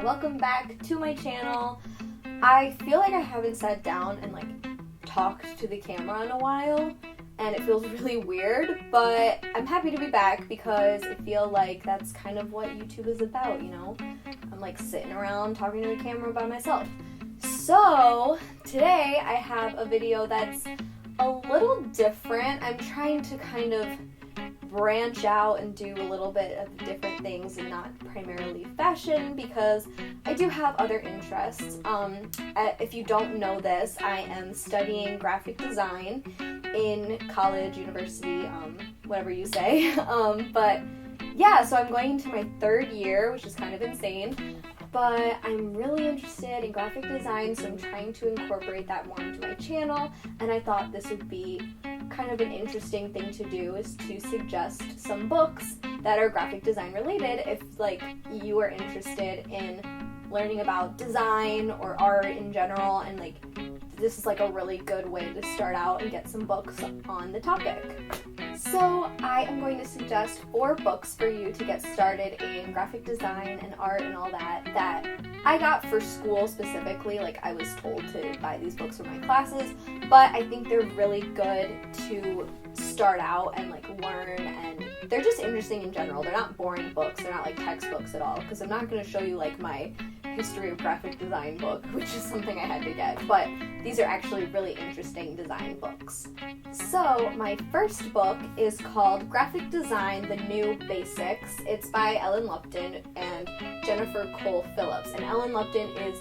Welcome back to my channel. I feel like I haven't sat down and talked to the camera in a while, and it feels really weird, but I'm happy to be back because I feel like that's kind of what YouTube is about, you know? I'm sitting around talking to the camera by myself. So today I have a video that's a little different. I'm trying to kind of branch out and do a little bit of different things and not primarily fashion because I do have other interests. If you don't know this, I am studying graphic design in college, university, whatever you say. But yeah, so I'm going into my third year, which is kind of insane. But I'm really interested in graphic design, so I'm trying to incorporate that more into my channel, and I thought this would be kind of an interesting thing to do, is to suggest some books that are graphic design related if you are interested in learning about design or art in general, and this is a really good way to start out and get some books on the topic. So I am going to suggest 4 books for you to get started in graphic design and art and all that I got for school specifically. I was told to buy these books for my classes, but I think they're really good to start out and learn, and they're just interesting in general. They're not boring books, they're not textbooks at all, because I'm not going to show you my history of graphic design book, which is something I had to get, but these are actually really interesting design books. So my first book is called Graphic Design: The New Basics. It's by Ellen Lupton and Jennifer Cole Phillips, and Ellen Lupton is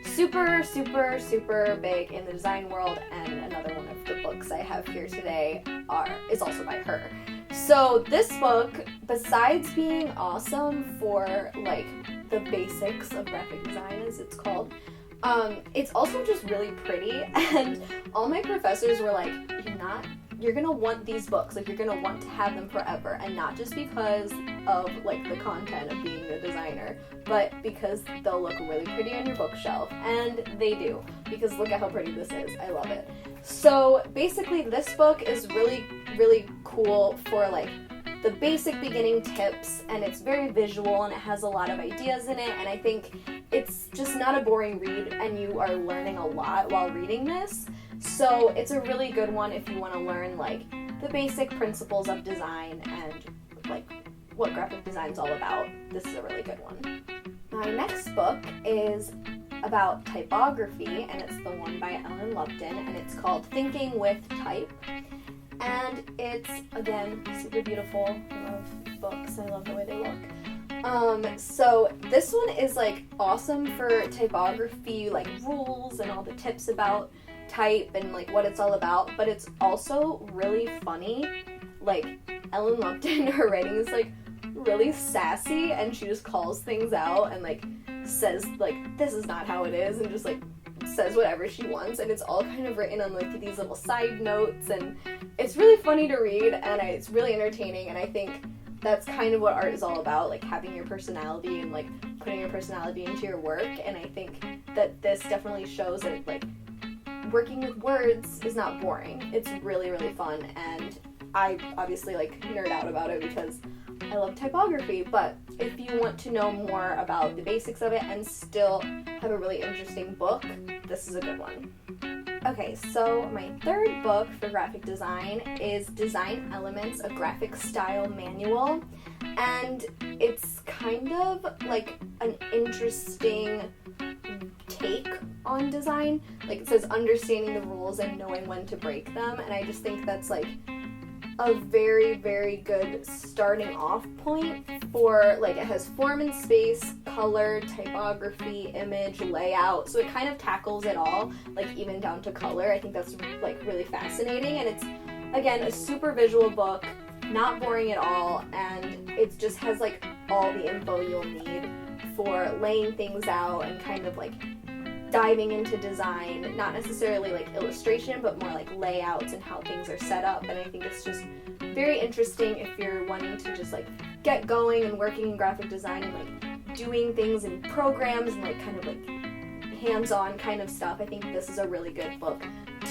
super big in the design world, and another one of the books I have here today is also by her. So this book, besides being awesome for the basics of graphic design, as it's called, it's also just really pretty, and all my professors were you're gonna want these books, you're gonna want to have them forever, and not just because of the content of being a designer, but because they'll look really pretty on your bookshelf, and they do, because look at how pretty this is. I love it. So basically this book is really cool for the basic beginning tips, and it's very visual, and it has a lot of ideas in it, and I think it's just not a boring read, and you are learning a lot while reading this. So it's a really good one if you want to learn the basic principles of design and what graphic design is all about. This is a really good one. My next book is about typography, and it's the one by Ellen Lupton, and it's called Thinking with Type. And it's, again, super beautiful. I love books. I love the way they look. So this one is awesome for typography, rules and all the tips about type and what it's all about. But it's also really funny. Ellen Lupton, her writing is really sassy, and she just calls things out and says this is not how it is, and just says whatever she wants, and it's all kind of written on these little side notes, and it's really funny to read, and it's really entertaining, and I think that's kind of what art is all about, having your personality and putting your personality into your work. And I think that this definitely shows that working with words is not boring. It's really fun, and I obviously nerd out about it because I love typography. But if you want to know more about the basics of it and still have a really interesting book, this is a good one. Okay, so my third book for graphic design is Design Elements, a Graphic Style Manual, and it's kind of an interesting take on design. It says understanding the rules and knowing when to break them, and I just think that's a very good starting off point for it has form and space, color, typography, image, layout, so it kind of tackles it all, even down to color. I think that's really fascinating, and it's again a super visual book, not boring at all, and it just has all the info you'll need for laying things out and kind of diving into design, not necessarily illustration, but more layouts and how things are set up. And I think it's just very interesting if you're wanting to just get going and working in graphic design and doing things in programs and kind of hands-on kind of stuff. I think this is a really good book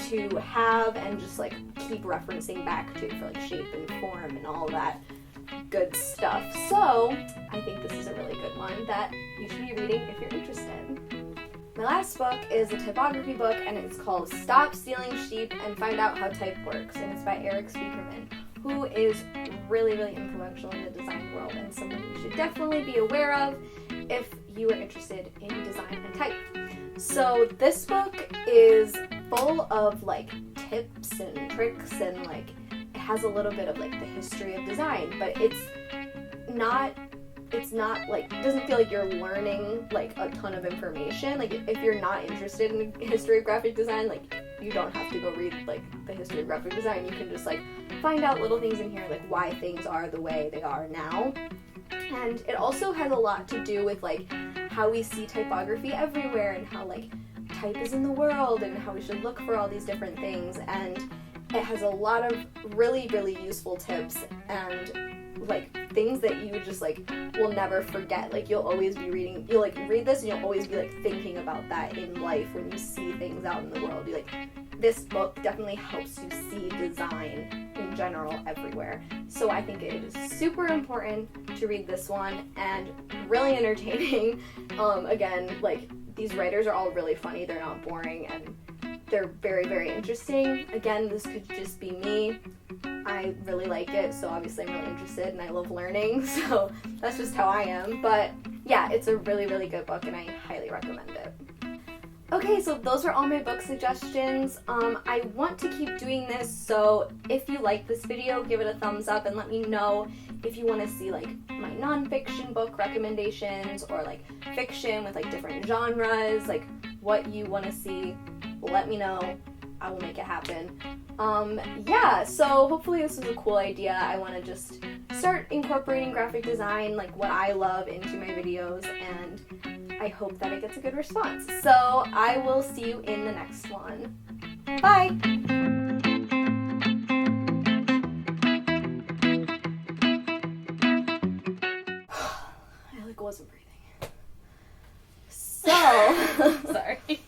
to have and just keep referencing back to for shape and form and all that good stuff. So I think this is a really good one that you should be reading if you're interested. My last book is a typography book, and it's called Stop Stealing Sheep and Find Out How Type Works, and it's by Eric Spiekerman, who is really, really influential in the design world and someone you should definitely be aware of if you are interested in design and type. So this book is full of like tips and tricks, and like it has a little bit of like the history of design, but it's not like, it doesn't feel like you're learning like a ton of information. Like if you're not interested in the history of graphic design, like you don't have to go read like the history of graphic design. You can just like find out little things in here, like why things are the way they are now. And it also has a lot to do with like how we see typography everywhere, and how like type is in the world, and how we should look for all these different things. And it has a lot of really, really useful tips and like things that you just like will never forget. Like you'll always be reading, you'll like read this and you'll always be like thinking about that in life when you see things out in the world. You like, this book definitely helps you see design in general everywhere. So I think it is super important to read this one, and really entertaining. Again, like these writers are all really funny, they're not boring, and they're very, very interesting. Again, this could just be me. I really like it, so obviously I'm really interested and I love learning, so that's just how I am. But yeah, it's a really, really good book and I highly recommend it. Okay, so those are all my book suggestions. I want to keep doing this, so if you like this video, give it a thumbs up and let me know if you want to see like my nonfiction book recommendations, or like fiction with like different genres, like what you want to see. Let me know. I will make it happen. Yeah, so hopefully this was a cool idea. I want to just start incorporating graphic design, like what I love, into my videos, and I hope that it gets a good response. So I will see you in the next one. Bye! I like wasn't breathing. So, sorry.